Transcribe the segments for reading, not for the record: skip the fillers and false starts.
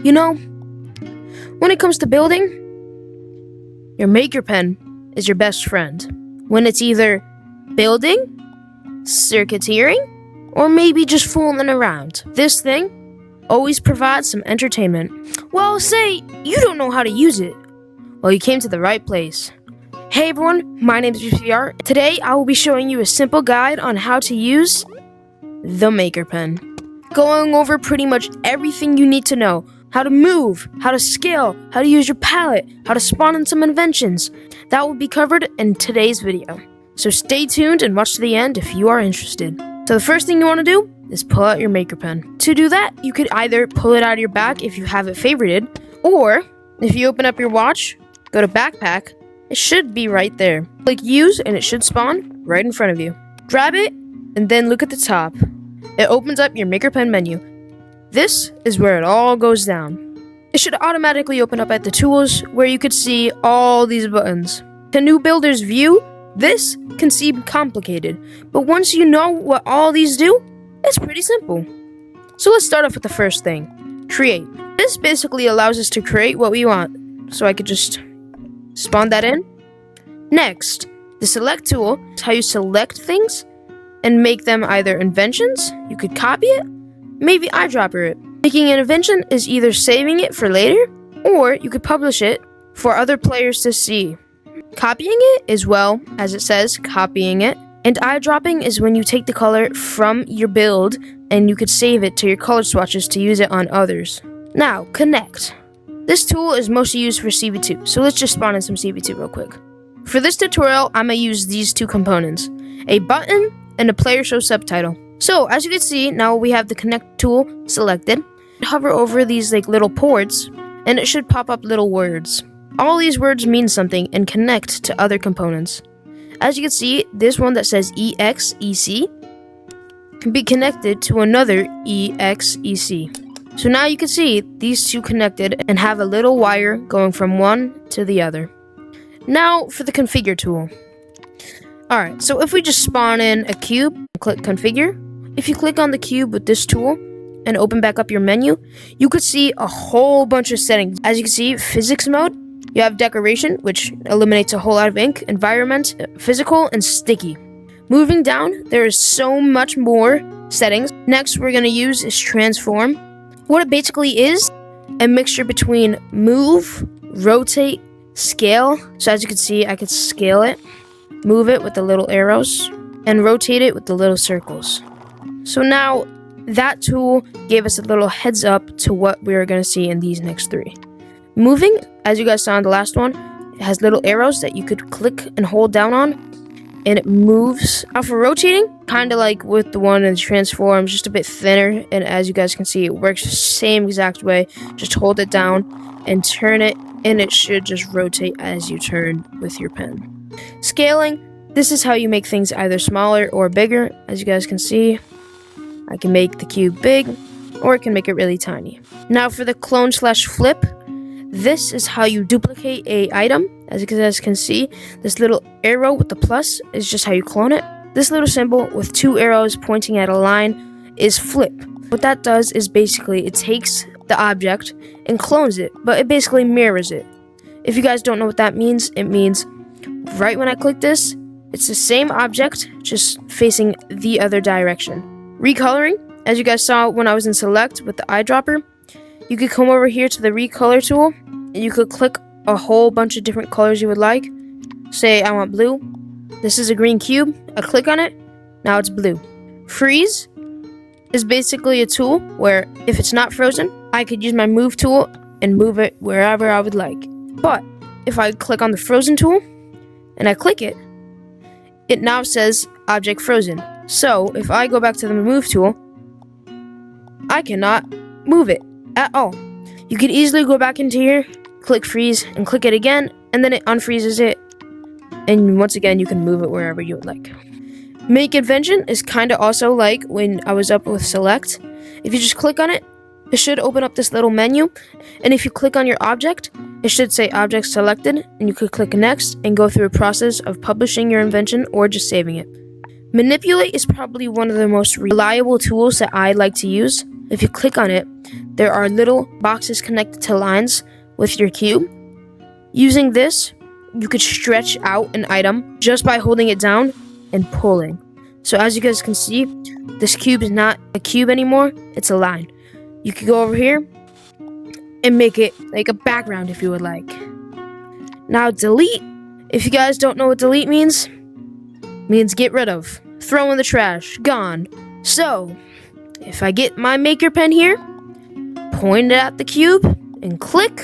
You know, when it comes to building, your maker pen is your best friend. When it's either building, circuiteering, or maybe just fooling around. This thing always provides some entertainment. Well, say you don't know how to use it. Well, you came to the right place. Hey everyone, my name is BPR. Today I will be showing you a simple guide on how to use the maker pen. Going over pretty much everything you need to know. How to move, how to scale, how to use your palette, how to spawn in some inventions. That will be covered in today's video. So stay tuned and watch to the end if you are interested. So the first thing you want to do is pull out your maker pen. To do that, you could either pull it out of your back if you have it favorited, or if you open up your watch, go to backpack, it should be right there. Click use and it should spawn right in front of you. Grab it and then look at the top. It opens up your maker pen menu. This is where it all goes down. It should automatically open up at the tools where you could see all these buttons. To new builders view, this can seem complicated, but once you know what all these do, it's pretty simple. So let's start off with the first thing, create. This basically allows us to create what we want. So I could just spawn that in. Next, the select tool is how you select things and make them either inventions, you could copy it, maybe eyedropper it. Making an invention is either saving it for later, or you could publish it for other players to see. Copying it is, well, as it says, copying it. And eyedropping is when you take the color from your build and you could save it to your color swatches to use it on others. Now, connect. This tool is mostly used for CV2, so let's just spawn in some CV2 real quick. For this tutorial, I'm going to use these two components, a button and a player show subtitle. So, as you can see, now we have the connect tool selected. Hover over these little ports, and it should pop up little words. All these words mean something and connect to other components. As you can see, this one that says EXEC can be connected to another EXEC. So now you can see these two connected and have a little wire going from one to the other. Now for the configure tool. Alright, so if we just spawn in a cube, click configure. If you click on the cube with this tool and open back up your menu, you could see a whole bunch of settings. As you can see, physics mode, you have decoration, which eliminates a whole lot of ink, environment, physical, and sticky. Moving down, there is so much more settings. Next we're going to use is transform. What it basically is, a mixture between move, rotate, scale. So as you can see, I could scale it, move it with the little arrows, and rotate it with the little circles. So now, that tool gave us a little heads up to what we are going to see in these next three. Moving, as you guys saw in the last one, it has little arrows that you could click and hold down on, and it moves. Now for rotating, kind of like with the one in transform, just a bit thinner, and as you guys can see, it works the same exact way. Just hold it down and turn it, and it should just rotate as you turn with your pen. Scaling, this is how you make things either smaller or bigger. As you guys can see, I can make the cube big, or I can make it really tiny. Now for the clone/flip, this is how you duplicate a item. As you guys can see, this little arrow with the plus is just how you clone it. This little symbol with two arrows pointing at a line is flip. What that does is basically it takes the object and clones it, but it basically mirrors it. If you guys don't know what that means, it means right when I click this, it's the same object, just facing the other direction. Recoloring, as you guys saw when I was in select with the eyedropper, you could come over here to the recolor tool, and you could click a whole bunch of different colors you would like. Say I want blue. This is a green cube. I click on it. Now it's blue. Freeze is basically a tool where if it's not frozen, I could use my move tool and move it wherever I would like. But if I click on the frozen tool and I click it, it now says object frozen. So if I go back to the move tool, I cannot move it at all. You could easily go back into here, click freeze, and click it again, and then it unfreezes it. And once again, you can move it wherever you would like. Make invention is kind of also like when I was up with select. If you just click on it, it should open up this little menu. And if you click on your object, it should say object selected, and you could click next and go through a process of publishing your invention or just saving it. Manipulate is probably one of the most reliable tools that I like to use. If you click on it, there are little boxes connected to lines with your cube. Using this, you could stretch out an item just by holding it down and pulling. So as you guys can see, this cube is not a cube anymore, it's a line. You could go over here and make it like a background if you would like. Now delete, if you guys don't know what delete means get rid of, throw in the trash, gone. So, if I get my maker pen here, point it at the cube, and click,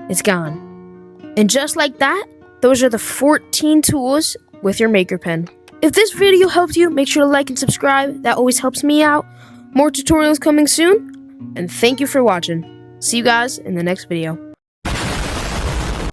it's gone. And just like that, those are the 14 tools with your maker pen. If this video helped you, make sure to like and subscribe. That always helps me out. More tutorials coming soon. And thank you for watching. See you guys in the next video.